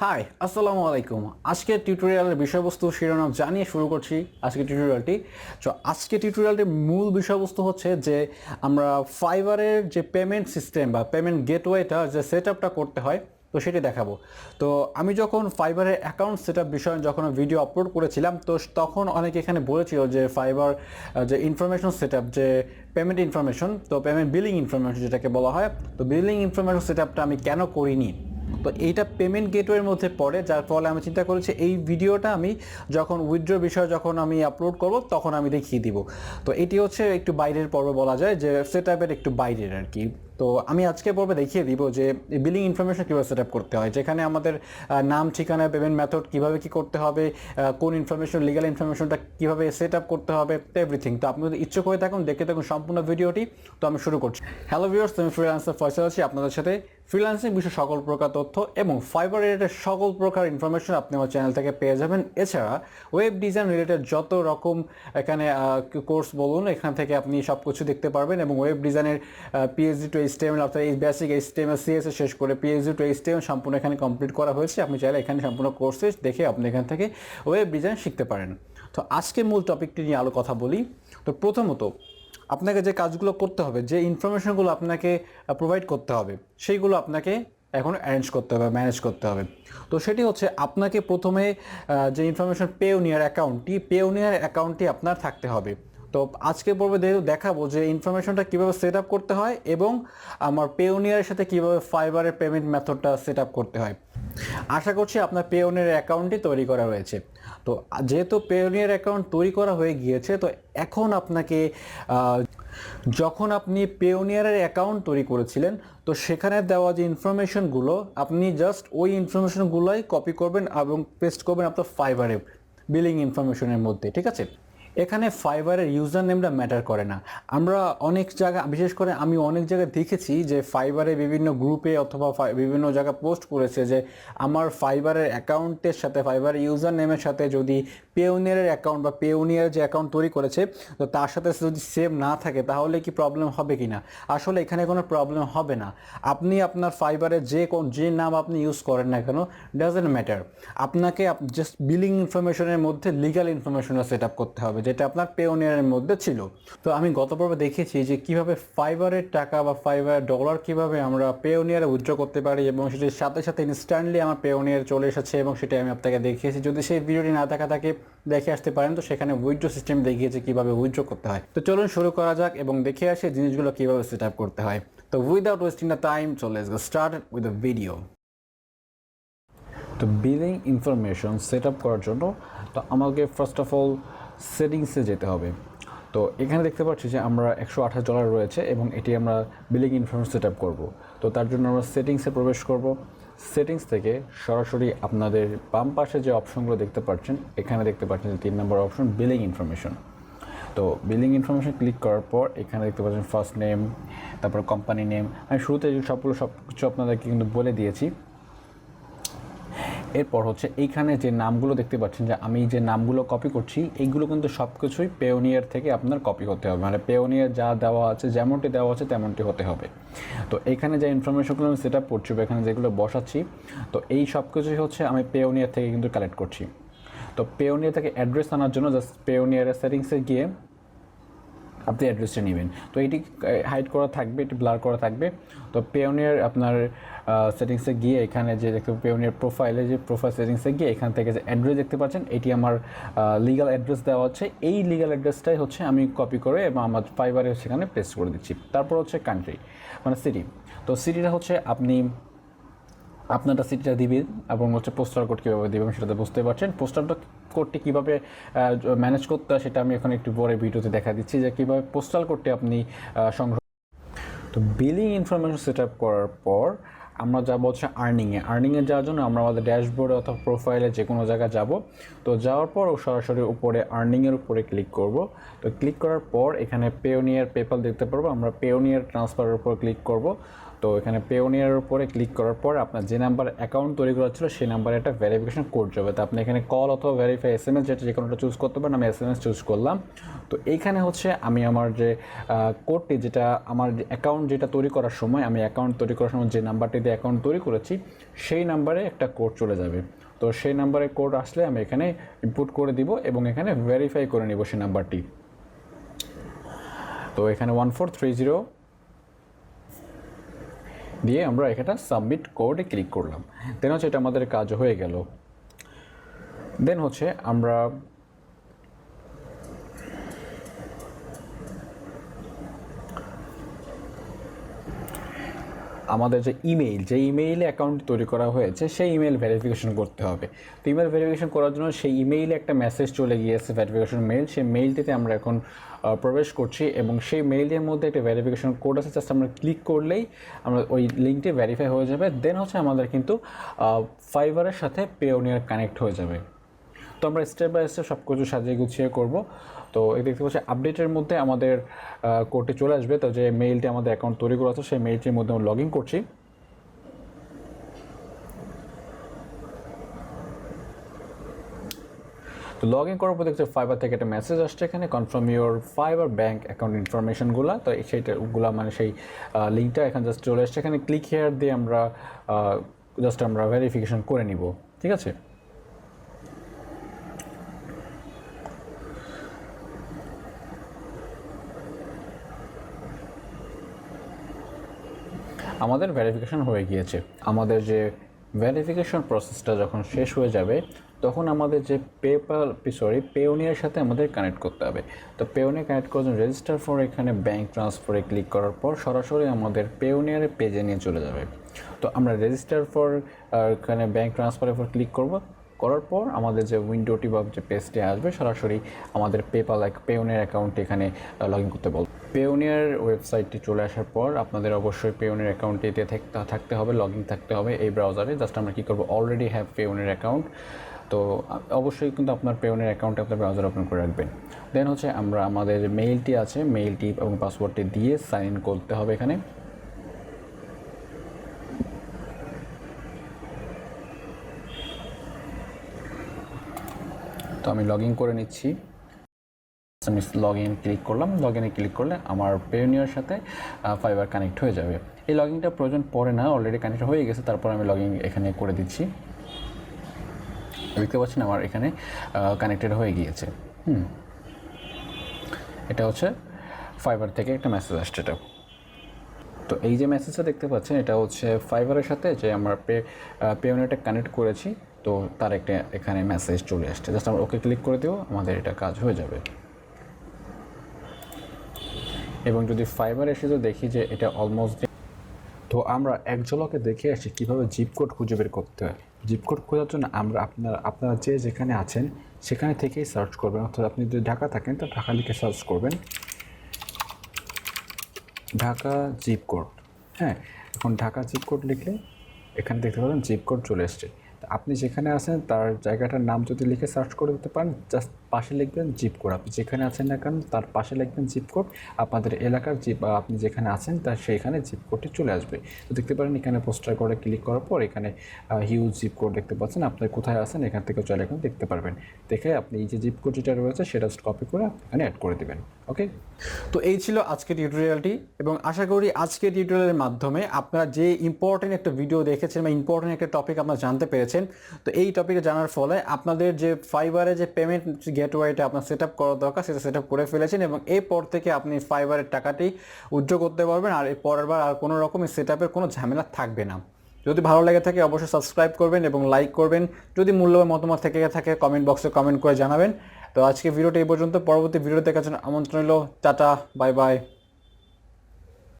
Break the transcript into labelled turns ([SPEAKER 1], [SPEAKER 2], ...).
[SPEAKER 1] High আসসালামু আলাইকুম। আজকের টিউটোরিয়ালের বিষয়বস্তু শিরোনাম জানিয়ে শুরু করছি আজকের টিউটোরিয়ালটি। আজকের টিউটোরিয়ালটির মূল বিষয়বস্তু হচ্ছে যে আমরা ফাইবারের যে পেমেন্ট সিস্টেম বা পেমেন্ট গেটওয়েটা যে সেট আপটা করতে হয় তো সেটি দেখাবো। তো আমি যখন ফাইবারের অ্যাকাউন্ট সেট আপ বিষয়ে যখন ভিডিও আপলোড করেছিলাম তো তখন অনেকে এখানে বলেছিল যে ফাইবার যে ইনফরমেশন সেট আপ যে পেমেন্ট ইনফরমেশন তো পেমেন্ট বিলিং ইনফরমেশন যেটাকে বলা হয়, তো বিলিং ইনফরমেশন সেট আপটা আমি কেন করিনি। তো এইটা পেমেন্ট গেটওয়ের মধ্যে পড়ে, যার ফলে আমি চিন্তা করেছি এই ভিডিওটা আমি যখন উইথড্র বিষয় যখন আমি আপলোড করব তখন আমি দেখিয়ে দিব। তো এটি হচ্ছে একটু বাইরের পর্ব বলা যায়, যে সেট আপের একটু বাইরের আর কি। তো আমি আজকে পর্বে দেখিয়ে দিব যে বিলিং ইনফরমেশন কীভাবে সেট আপ করতে হয়, যেখানে আমাদের নাম, ঠিকানা, পেমেন্ট মেথড কীভাবে কী করতে হবে, কোন ইনফরমেশন, লিগাল ইনফরমেশনটা কীভাবে সেট আপ করতে হবে, এভরিথিং। তো আপনি যদি ইচ্ছুক হয়ে থাকুন দেখে থাকুন সম্পূর্ণ ভিডিওটি। তো আমি শুরু করছি। হ্যালো ভিউয়ার্স, আমি ফ্রিল্যান্সার ফয়সাল আছি আপনাদের সাথে। ফ্রিল্যান্সিং বিষয়ে সকল প্রকার তথ্য এবং ফাইবার রিলেটেড সকল প্রকার ইনফরমেশন আপনি আমার চ্যানেল থেকে পেয়ে যাবেন। এছাড়া ওয়েব ডিজাইন রিলেটেড যত রকম এখানে কোর্স বলুন, এখান থেকে আপনি সব কিছু দেখতে পারবেন। এবং ওয়েব ডিজাইনের পিএইচডি টু এইচটিএমএল, অর্থাৎ এই বেসিক এইচটিএমএল সিএসএস শেষ করে পিএইচডি টু এইচটিএমএল সম্পূর্ণ এখানে কমপ্লিট করা হয়েছে। আপনি চাইলে এখানে সম্পূর্ণ কোর্সে দেখে আপনি এখান থেকে ওয়েব ডিজাইন শিখতে পারেন। তো আজকে মূল টপিকটি নিয়ে আলো কথা বলি। তো প্রথমত আপনাকে যে কাজগুলো করতে হবে, যে ইনফরমেশনগুলো আপনাকে প্রোভাইড করতে হবে, সেইগুলো আপনাকে এখন অ্যারেঞ্জ করতে হবে, ম্যানেজ করতে হবে। তো সেটি হচ্ছে আপনাকে প্রথমে যে ইনফরমেশন পেওনিয়ার অ্যাকাউন্টটি আপনার থাকতে হবে। তো আজকে পর্বে দেখাবো যে ইনফরমেশনটা কীভাবে সেট আপ করতে হয় এবং আমার পেওনিয়ারের সাথে কীভাবে ফাইবারের পেমেন্ট মেথডটা সেট আপ করতে হয়। আশা করছি আপনার পেওনিয়ার অ্যাকাউন্টটি তৈরি করা হয়েছে। তো যেহেতু পেওনিয়ার অ্যাকাউন্ট তৈরি করা হয়ে গিয়েছে, তো এখন আপনাকে যখন আপনি পেওনিয়ারের অ্যাকাউন্ট তৈরি করেছিলেন তো সেখানে দেওয়া যে ইনফরমেশনগুলো আপনি জাস্ট ওই ইনফরমেশনগুলোই কপি করবেন এবং পেস্ট করবেন আপনার ফাইবারে বিলিং ইনফরমেশনের মধ্যে, ঠিক আছে? এখানে ফাইবারের ইউজার নেমটা ম্যাটার করে না। আমরা অনেক জায়গা, বিশেষ করে আমি অনেক জায়গায় দেখেছি যে ফাইবারে বিভিন্ন গ্রুপে অথবা বিভিন্ন জায়গায় পোস্ট করেছে যে আমার ফাইবারের অ্যাকাউন্টের সাথে, ফাইবারের ইউজার নেমের সাথে যদি পেওনিয়ারের অ্যাকাউন্ট বা পেওনিয়ার যে অ্যাকাউন্ট তৈরি করেছে তো তার সাথে যদি সেম না থাকে তাহলে কি প্রবলেম হবে কি না। আসলে এখানে কোনো প্রবলেম হবে না। আপনি আপনার ফাইবারে যে নাম আপনি ইউজ করেন না কেন, ডাজেন্ট ম্যাটার। আপনাকে জাস্ট বিলিং ইনফরমেশনের মধ্যে লিগাল ইনফরমেশনটা সেট আপ করতে হবে, যেটা আপনার পেওনিয়ারের মধ্যে ছিল। তো আমি গত পর্বে দেখেছি যে কিভাবে ফাইবারের টাকা বা ফাইবারের ডলার কিভাবে আমরা পেওনিয়ারে উইথড্র করতে পারি এবং সেটির সাথে সাথে ইনস্ট্যান্টলি আমার পেওনিয়ার চলে এসেছে, এবং সেটা আমি আপনাকে দেখিয়েছি। যদি সেই ভিডিওটি না দেখা থাকে দেখে আসতে পারেন। তো সেখানে উইথড্র সিস্টেম দেখিয়েছে কিভাবে উইথড্র করতে হয়। তো চলুন শুরু করা যাক এবং দেখে আসি জিনিসগুলো কিভাবে সেট আপ করতে হয়। তো without wasting the time, so let's get started with the video. তো বিলিং ইনফরমেশন সেট আপ করার জন্য তো আমাকে ফার্স্ট অফ অল সেটিংসে যেতে হবে। তো এখানে দেখতে পাচ্ছি যে আমরা $128 রয়েছে এবং এটি আমরা বিলিং ইনফরমেশন সেট আপ করবো। তো তার জন্য আমরা সেটিংসে প্রবেশ করব। সেটিংস থেকে সরাসরি আপনাদের বাম পাশে যে অপশনগুলো দেখতে পাচ্ছেন, এখানে দেখতে পাচ্ছেন যে 3 নম্বর অপশন বিলিং ইনফরমেশন। তো বিলিং ইনফরমেশন ক্লিক করার পর এখানে দেখতে পাচ্ছেন ফার্স্ট নেম, তারপর কোম্পানি নেম। আমি শুরুতে সব কিছু আপনাদেরকে কিন্তু বলে দিয়েছি। এরপর হচ্ছে এইখানে যে নামগুলো দেখতে পাচ্ছেন, যে আমি যে নামগুলো কপি করছি এইগুলো কিন্তু সব কিছুই পেওনিয়ার থেকে আপনার কপি হতে হবে, মানে পেওনিয়ার যা দেওয়া আছে, যেমনটি দেওয়া আছে তেমনটি হতে হবে। তো এইখানে যে ইনফরমেশনগুলো আমি সেট আপ করছি বা এখানে যেগুলো বসাচ্ছি, তো এই সব কিছুই হচ্ছে আমি পেওনিয়ার থেকে কিন্তু কালেক্ট করছি। তো পেওনিয়ার থেকে অ্যাড্রেস আনার জন্য জাস্ট পেওনিয়ারের সেটিংসে গিয়ে আপনি অ্যাড্রেসটা নেবেন। তো এটি হাইড করা থাকবে, এটি ব্লার করা থাকবে। তো পেওনিয়ার আপনার সেটিংসে গিয়ে এখানে যে দেখতে পেওনিয়ার প্রোফাইলে যে প্রোফাইল সেটিংসে গিয়ে এখান থেকে যে অ্যাড্রেস দেখতে পাচ্ছেন, এটি আমার লিগাল অ্যাড্রেস দেওয়া হচ্ছে। এই লিগাল অ্যাড্রেসটাই হচ্ছে আমি কপি করে এবং আমার ফাইবারে সেখানে পেস্ট করে দিচ্ছি। তারপর হচ্ছে কান্ট্রি, মানে সিটি। তো সিটিটা হচ্ছে আপনি আপনারটা সিটিটা দিবেন এবং হচ্ছে পোস্টাল কোড কীভাবে দেবেন সেটাতে বুঝতে পারছেন। পোস্টাল কোডটি কীভাবে ম্যানেজ করতে হয় সেটা আমি এখন একটু পরে ভিডিওতে দেখা দিচ্ছি যে কীভাবে পোস্টাল কোডটি আপনি সংগ্রহ। তো বিলিং ইনফরমেশন সেট আপ করার পর আমরা যাবো হচ্ছে আর্নিংয়ে যাওয়ার জন্য আমরা আমাদের ড্যাশবোর্ডে অথবা প্রোফাইলে যে কোনো জায়গায় যাব। তো যাওয়ার পর সরাসরি উপরে আর্নিংয়ের উপরে ক্লিক করব। তো ক্লিক করার পর এখানে পেওনিয়ার পেপাল দেখতে পারবো, আমরা পেওনিয়ার ট্রান্সফারের উপর ক্লিক করব। তো এখানে পেওনিয়ারের উপরে ক্লিক করার পর আপনার যে নাম্বার অ্যাকাউন্ট তৈরি করা ছিল সেই নাম্বারে একটা ভেরিফিকেশন কোড যাবে। তো আপনি এখানে কল অথবা ভেরিফাই SMS যেটা যে কোনোটা চুজ করতে পারেন, আমি SMS চুজ করলাম। তো এইখানে হচ্ছে আমি আমার যে কোডটি, যেটা আমার অ্যাকাউন্ট যেটা তৈরি করার সময়, আমি অ্যাকাউন্ট তৈরি করার সময় যে নাম্বারটি দিয়ে অ্যাকাউন্ট তৈরি করেছি সেই নাম্বারে একটা কোড চলে যাবে। তো সেই নাম্বারে কোড আসলে আমি এখানে ইনপুট করে দিব এবং এখানে ভেরিফাই করে নিব সেই নাম্বারটি। তো এখানে 1430 দিয়ে আমরা এখানে সাবমিট কোডে ক্লিক করলাম। দেন হচ্ছে এটা আমাদের কাজ হয়ে গেল। দেন হচ্ছে আমরা আমাদের যে ইমেইলে অ্যাকাউন্ট তৈরি করা হয়েছে সেই ইমেইল ভেরিফিকেশন করতে হবে। তো ইমেল ভেরিফিকেশন করার জন্য সেই ইমেইলে একটা মেসেজ চলে গিয়েছে, ভেরিফিকেশন মেইল। সেই মেইলটিতে আমরা এখন প্রবেশ করছি এবং সেই মেইলের মধ্যে একটা ভেরিফিকেশন কোড আছে, জাস্ট আমরা ক্লিক করলেই আমরা ওই লিঙ্কটি ভেরিফাই হয়ে যাবে। দেন হচ্ছে আমাদের কিন্তু ফাইবারের সাথে পেওনিয়ার কানেক্ট হয়ে যাবে। তো আমরা স্টেপ বাই স্টেপ সব কিছু সাজিয়ে গুছিয়ে করব। তো এই দেখতে পাচ্ছি আপডেটের মধ্যে আমাদের কোডটি চলে আসবে। তো যে মেইলটি আমাদের অ্যাকাউন্ট তৈরি করা আছে সেই মেইলটির মধ্যে আমরা লগ ইন করছি। তো লগ ইন করার পর দেখছি ফাইবার থেকে একটা মেসেজ আসছে, এখানে confirm your fibre bank account ইনফরমেশনগুলো। তো সেইটাগুলো মানে সেই লিঙ্কটা এখানে জাস্ট চলে আসছে। এখানে ক্লিক হেয়ার দিয়ে আমরা জাস্ট আমরা ভেরিফিকেশন করে নিব। ঠিক আছে, আমাদের ভেরিফিকেশন হয়ে গিয়েছে। আমাদের যে ভেরিফিকেশন প্রসেসটা যখন শেষ হয়ে যাবে তখন আমাদের যে পেওনিয়ার সাথে আমাদের কানেক্ট করতে হবে। তো পেওনিয়ার কানেক্ট করার জন্য রেজিস্টার ফর এখানে ব্যাঙ্ক ট্রান্সফারে ক্লিক করার পর সরাসরি আমাদের পেওনিয়ারের পেজে নিয়ে চলে যাবে। তো আমরা রেজিস্টার ফর এখানে ব্যাঙ্ক ট্রান্সফারের উপর ক্লিক করার পর আমাদের যে উইন্ডোটি বা যে পেজটি আসবে সরাসরি আমাদের পেওনিয়ার অ্যাকাউন্টে এখানে লগ ইন করতে বলবে। পেওনিয়ার ওয়েবসাইটটি চলে আসার পর আপনাদের অবশ্যই পেওনিয়ার অ্যাকাউন্টটিতে থাকতে হবে, লগ ইন থাকতে হবে এই ব্রাউজারে। জাস্ট আমরা কী করবো, অলরেডি হ্যাভ পেওনিয়ার অ্যাকাউন্ট। তো অবশ্যই কিন্তু আপনার পেওনিয়ার অ্যাকাউন্টে আপনার ব্রাউজার ওপেন করে রাখবেন। দেন হচ্ছে আমরা আমাদের মেইলটি আছে, মেইলটি এবং পাসওয়ার্ডটি দিয়ে সাইন ইন করতে হবে এখানে। তো আমি লগ ইন করে নিচ্ছি। আমি লগ ইন ক্লিক করলাম। লগ ইনে ক্লিক করলে আমার পেওনিয়ার সাথে ফাইবার কানেক্ট হয়ে যাবে। এই লগ ইনটা প্রয়োজন পড়ে না, অলরেডি কানেক্ট হয়ে গেছে। তারপর আমি লগ ইন এখানে করে দিচ্ছি। দেখতে পাচ্ছেন আমার এখানে কানেক্টেড হয়ে গিয়েছে। এটা হচ্ছে ফাইবার থেকে একটা মেসেজ আসছে। এটা তো এই যে মেসেজটা দেখতে পাচ্ছেন এটা হচ্ছে ফাইবারের সাথে যে আমরা পেওনিয়ারটা কানেক্ট করেছি, তো তার একটা এখানে মেসেজ চলে আসছে। জাস্ট আমরা ওকে ক্লিক করে দেবো, আমাদের এটা কাজ হয়ে যাবে। এবং যদি ফাইবার এসে তো দেখি যে এটা অলমোস্ট, তো আমরা এক ঝলকে দেখে আসি কীভাবে জিপ কোড খুঁজে বের করতে হয়। জিপ কোড খোঁজার জন্য আমরা আপনারা যেখানে আছেন সেখানে থেকেই সার্চ করবেন। অর্থাৎ আপনি যদি ঢাকা থাকেন তো ঢাকা লিখে সার্চ করবেন, ঢাকা জিপ কোড। হ্যাঁ, এখন ঢাকা জিপ কোড লিখলে এখানে দেখতে পাবেন জিপ কোড চলে এসছে। আপনি যেখানে আছেন তার জায়গাটার নাম যদি লিখে সার্চ করে দিতে পারেন, জাস্ট পাশে লিখবেন জিপ কোড। আপনি যেখানে আছেন না কেন তার পাশে লিখবেন জিপ কোড, আপনাদের এলাকার আপনি যেখানে আছেন তার সেইখানে জিপ কোডটি চলে আসবে। তো দেখতে পারেন এখানে পোস্টার করে ক্লিক করার পর এখানে হিউজ জিপ কোড দেখতে পাচ্ছেন। আপনি কোথায় আছেন এখান থেকে চলে এখন দেখতে পারবেন। দেখে আপনি এই যে জিপ কোড যেটা রয়েছে সেটা কপি করে এখানে অ্যাড করে দেবেন। ওকে, তো এই ছিল আজকের টিউটোরিয়ালটি এবং আশা করি আজকের টিউটোরিয়ালের মাধ্যমে আপনারা যে ইম্পর্টেন্ট একটা ভিডিও দেখেছেন বা ইম্পর্টেন্ট একটা টপিক আপনারা জানতে পেরেছেন। তো এই টপিকে জানার ফলে আপনাদের যে ফাইবারে যে পেমেন্ট গেটওয়েটা আপনার সেট আপ করা দরকার সেটা সেট আপ করে ফেলেছেন এবং এরপর থেকে আপনি ফাইবারের টাকাটি উইথড্র করতে পারবেন। আর এর পরের বার আর কোনো রকমের সেট আপের কোনো ঝামেলা থাকবে না। যদি ভালো লেগে থাকে অবশ্যই সাবস্ক্রাইব করবেন এবং লাইক করবেন। যদি মূল্যবান মতামত থেকে থাকে কমেন্ট বক্সে কমেন্ট করে জানাবেন। তো আজকে ভিডিওটা এই পর্যন্ত। পরবর্তী ভিডিও দেখার জন্য আমন্ত্রণ রইল। Tata, bye bye.